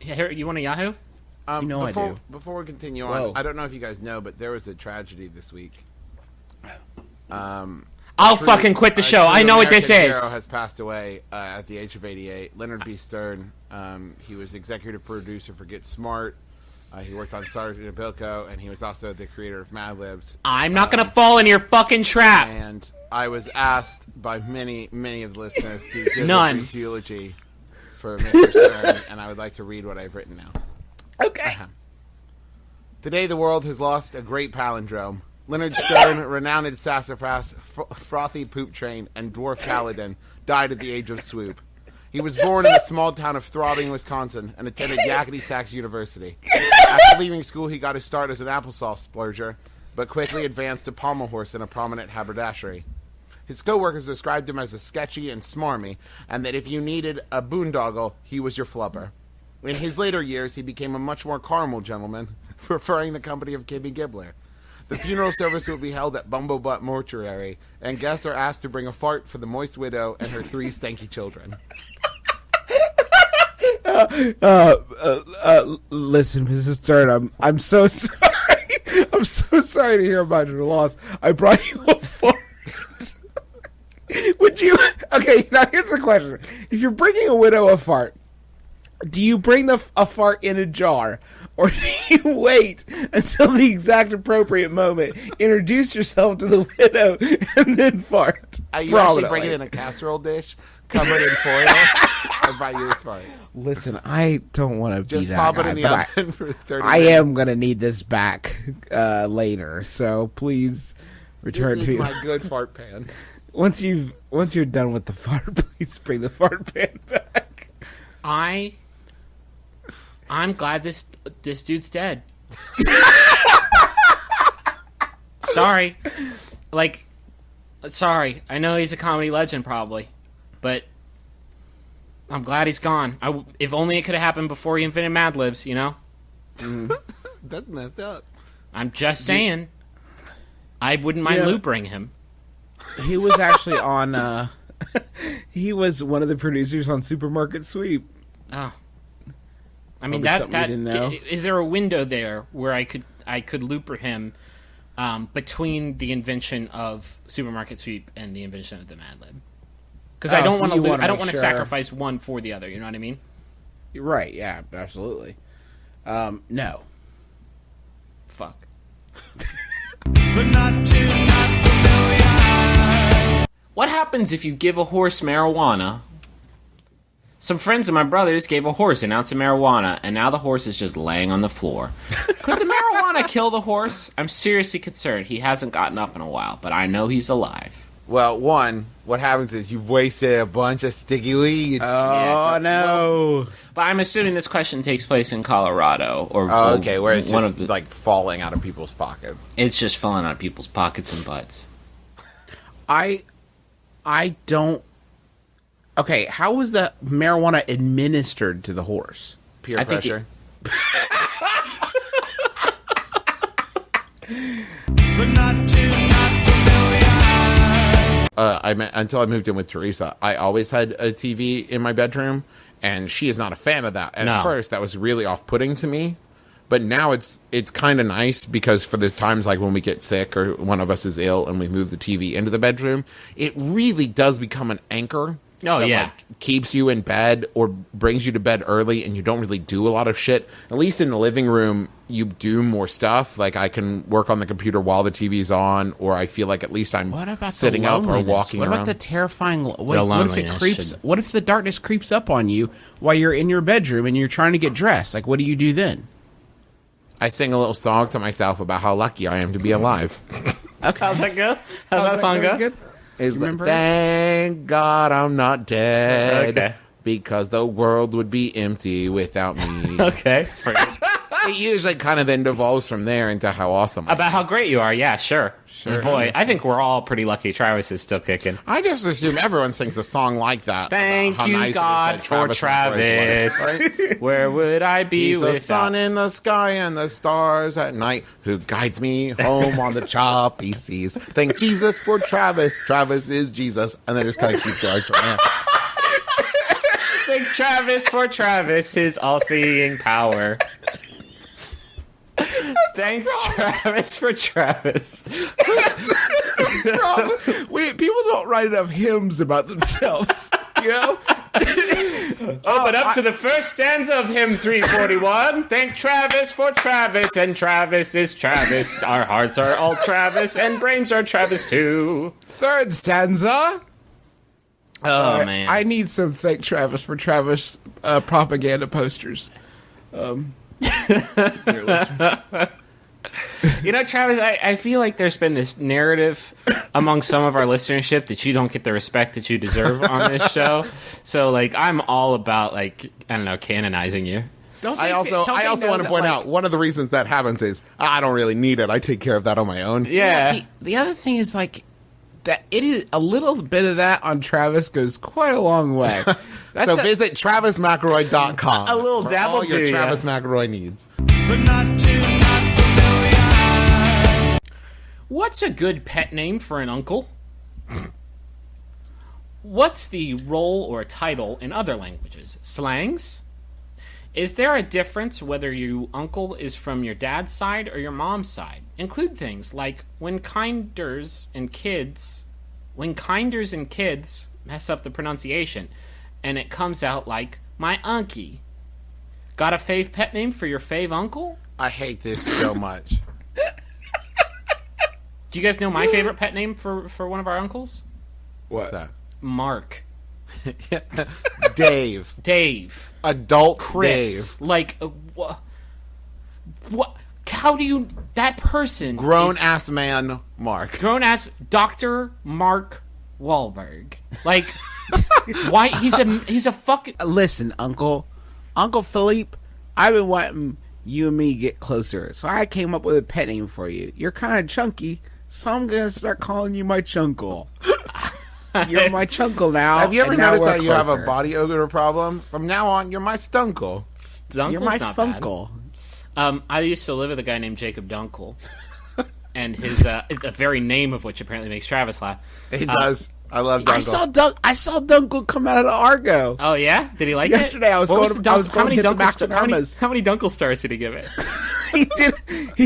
You want a Yahoo? I do. Before we continue on, I don't know if you guys know, but there was a tragedy this week. I'll fucking quit the show. I know what this is. Hero has passed away at the age of 88. Leonard B. Stern. He was executive producer for Get Smart. He worked on Sergeant Bilko, and he was also the creator of Mad Libs. I'm not going to fall in your fucking trap. And I was asked by many of the listeners to give a brief eulogy for Mr. Stern, and I would like to read what I've written now. Okay. Today the world has lost a great palindrome. Leonard Stern, renowned sassafras, frothy poop train, and dwarf paladin, died at the age of swoop. He was born in the small town of Throbbing, Wisconsin, and attended Yakety Sax University. After leaving school, he got his start as an applesauce splurger, but quickly advanced to pommel horse in a prominent haberdashery. His co-workers described him as a sketchy and smarmy, and that if you needed a boondoggle, he was your flubber. In his later years, he became a much more caramel gentleman, preferring the company of Kimmy Gibbler. The funeral service will be held at Bumblebutt Mortuary, and guests are asked to bring a fart for the moist widow and her 3 stanky children. Listen, Mrs. Stern, I'm so sorry. I'm so sorry to hear about your loss. I brought you a fart. Would you... Okay, now here's the question. If you're bringing a widow a fart, do you bring a fart in a jar, or do you wait until the exact appropriate moment, introduce yourself to the widow, and then fart? You actually bring it in a casserole dish, covered in foil, and buy you this fart. Listen, I don't want to be just that pop guy, it in the oven for 30 minutes. I am going to need this back later, so please return this to is my good fart pan. Once you're done with the fart, please bring the fart pan back. I'm glad this dude's dead. Sorry. Sorry. I know he's a comedy legend, probably. But I'm glad he's gone. If only it could have happened before he invented Mad Libs, you know? That's messed up. I'm just saying. I wouldn't mind loopering him. He was actually on... he was one of the producers on Supermarket Sweep. Oh. I mean, is there a window there where I could looper him between the invention of Supermarket Sweep and the invention of the Mad Lib? Because I don't want to sacrifice one for the other. You know what I mean? Right? Yeah, absolutely. No. Fuck. But not familiar. What happens if you give a horse marijuana? Some friends of my brother's gave a horse an ounce of marijuana, and now the horse is just laying on the floor. Could the marijuana kill the horse? I'm seriously concerned. He hasn't gotten up in a while, but I know he's alive. Well, what happens is you've wasted a bunch of sticky weed. Oh, no. But I'm assuming this question takes place in Colorado. Where it's just falling out of people's pockets. It's just falling out of people's pockets and butts. I don't... Okay, how was the marijuana administered to the horse? Peer pressure. But not familiar. Until I moved in with Teresa, I always had a TV in my bedroom, and she is not a fan of that. And at first, that was really off-putting to me. But now it's kind of nice because for the times like when we get sick or one of us is ill and we move the TV into the bedroom, it really does become an anchor. Oh, yeah. Keeps you in bed or brings you to bed early and you don't really do a lot of shit. At least in the living room, you do more stuff. Like I can work on the computer while the TV's on, or I feel like at least I'm sitting up or walking around. What about the terrifying... What if the darkness creeps up on you while you're in your bedroom and you're trying to get dressed? Like, what do you do then? I sing a little song to myself about how lucky I am to be alive. Okay. How's that go? How's that song go? Good? It's like, thank God I'm not dead, because the world would be empty without me. Okay. It usually kind of then devolves from there into how awesome About how great you are, yeah, sure. Boy, I think we're all pretty lucky Travis is still kicking. I just assume everyone sings a song like that. Thank you, nice God, for Travis. Right? Where would I be He's without... the sun in the sky and the stars at night, who guides me home on the choppy seas. Thank Jesus for Travis. Travis is Jesus. And then just kind of keep going from there. Thank Travis for Travis, his all-seeing power. Thank Travis for Travis. People don't write enough hymns about themselves, you know? Open up to the first stanza of hymn 341. Thank Travis for Travis, and Travis is Travis. Our hearts are all Travis, and brains are Travis too. Third stanza. Oh, man. I need some Thank Travis for Travis propaganda posters. You know, Travis, I feel like there's been this narrative among some of our listenership that you don't get the respect that you deserve on this show. So, like, I'm all about, like, I don't know, canonizing you. I also want to point out one of the reasons that happens is I don't really need it. I take care of that on my own. Yeah. The other thing is, like, that it is a little bit of that on Travis goes quite a long way. Visit TravisMcElroy.com. A little for dabble all your do ya. Travis McElroy needs. but not familiar. What's a good pet name for an uncle? What's the role or title in other languages? Slangs? Is there a difference whether your uncle is from your dad's side or your mom's side? Include things like when kinders and kids mess up the pronunciation and it comes out like my unkie. Got a fave pet name for your fave uncle? I hate this so much. Do you guys know my favorite pet name for one of our uncles? What's that? Mark. Dave. Dave. Adult Chris. Dave. Like, what? How do you... That person... Grown-ass man Mark. Grown-ass Dr. Mark Wahlberg. Like, why... He's a fucking... Listen, Uncle Philippe, I've been wanting you and me to get closer, so I came up with a pet name for you. You're kind of chunky, so I'm gonna start calling you my chunkle. You're my chunkle now. Have you ever and now noticed we're that you have a closer. body odor problem? From now on, you're my stunkle. You're my funkle. I used to live with a guy named Jacob Dunkel. And his the very name of which apparently makes Travis laugh. He does. I love Dunkel. I saw Dunkel come out of Argo. Oh yeah, did he like Yesterday, it? I was What going the to- dunk- I was going to hit the Max and Irmas. How many Dunkel stars did he give it? He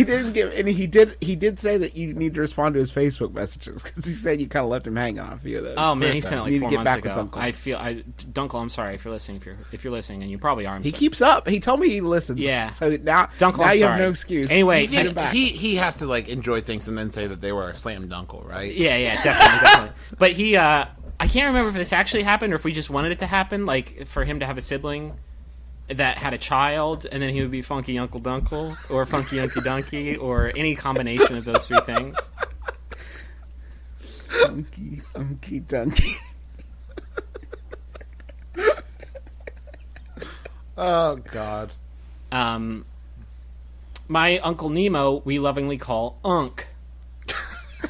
didn't give, and he did say that you need to respond to his Facebook messages because he said you kind of left him hanging on a few of those. Oh man, he sent it You need like to 4 get months back ago. with Dunkel. Dunkel, I'm sorry if you're listening. If you're listening, and you probably are. He keeps up. He told me he listens. Yeah. So now Dunkel, now I'm you have sorry. no excuse. Anyway, Get him back. He has to like enjoy things and then say that they were a slam dunkle, right? Yeah, definitely. But he, I can't remember if this actually happened or if we just wanted it to happen, like for him to have a sibling that had a child, and then he would be Funky Uncle Dunkle or Funky Unky Donkey or any combination of those three things. Unky Dunky. Oh God. My Uncle Nemo, we lovingly call Unk.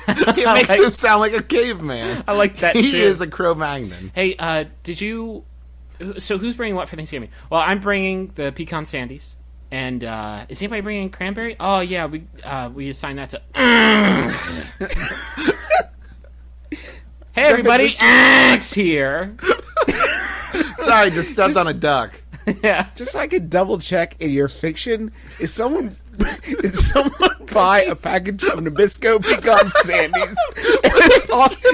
It makes him sound like a caveman. I like that He too. is a Cro-Magnon. Hey, did you? So who's bringing what for Thanksgiving? Well, I'm bringing the pecan sandies, and is anybody bringing cranberry? Oh yeah, we assigned that to. Hey everybody, Axe here. Sorry, just stepped on a duck. Yeah. Just so I could double check in your fiction, did someone buy a package of Nabisco pecan sandies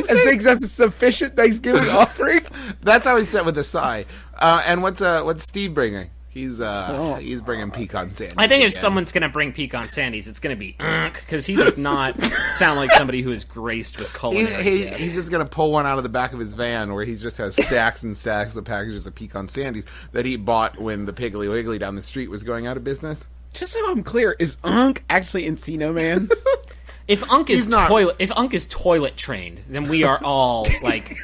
and thinks that's a sufficient Thanksgiving offering? That's how he's set with the sigh. And what's Steve bringing? He's bringing pecan sandies. I think if again. someone's gonna bring pecan sandies, it's gonna be because he does not sound like somebody who is graced with culinary. gifts. He's just gonna pull one out of the back of his van where he just has stacks and stacks of packages of pecan sandies that he bought when the Piggly Wiggly down the street was going out of business. Just so I'm clear, is Unk actually Encino Man? If Unk is He's not. toilet trained, then we are all like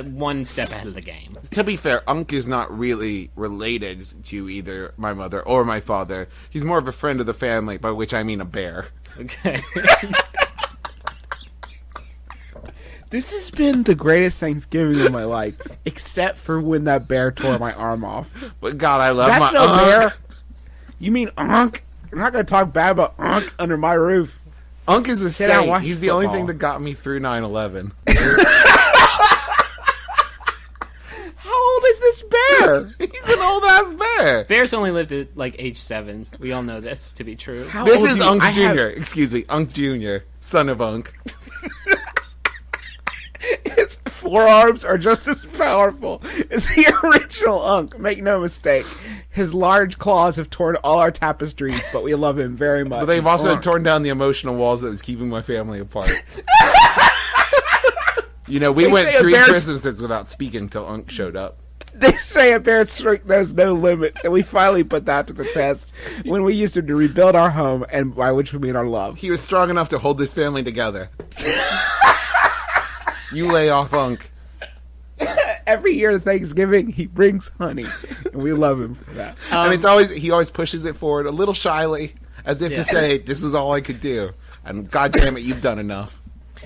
one step ahead of the game. To be fair, Unk is not really related to either my mother or my father. He's more of a friend of the family, by which I mean a bear. Okay. This has been the greatest Thanksgiving of my life, except for when that bear tore my arm off. But God, I love That's my no Unk. bear. You mean Unk? I'm not going to talk bad about Unk under my roof. Unk is a Sit down and saint. watch He's the only football. thing that got me through 9/11. How old is this bear? He's an old ass bear. Bears only lived at like age 7. We all know this to be true. How This old is do you- Unk I Jr. have- Excuse me, Unk Jr., son of Unk. His forearms are just as powerful as the original Unk. Make no mistake. His large claws have torn all our tapestries, but we love him very much. But they've His also arm- torn down the emotional walls that was keeping my family apart. You know, we They went say a 3 bear's- Christmases without speaking until Unk showed up. They say a bear's strength knows no limits, and we finally put that to the test when we used him to rebuild our home, and by which we mean our love. He was strong enough to hold this family together. You lay off Unk. Every year at Thanksgiving, he brings honey, and we love him for that. And he always pushes it forward a little shyly, as if to say, this is all I could do. And God damn it, you've done enough.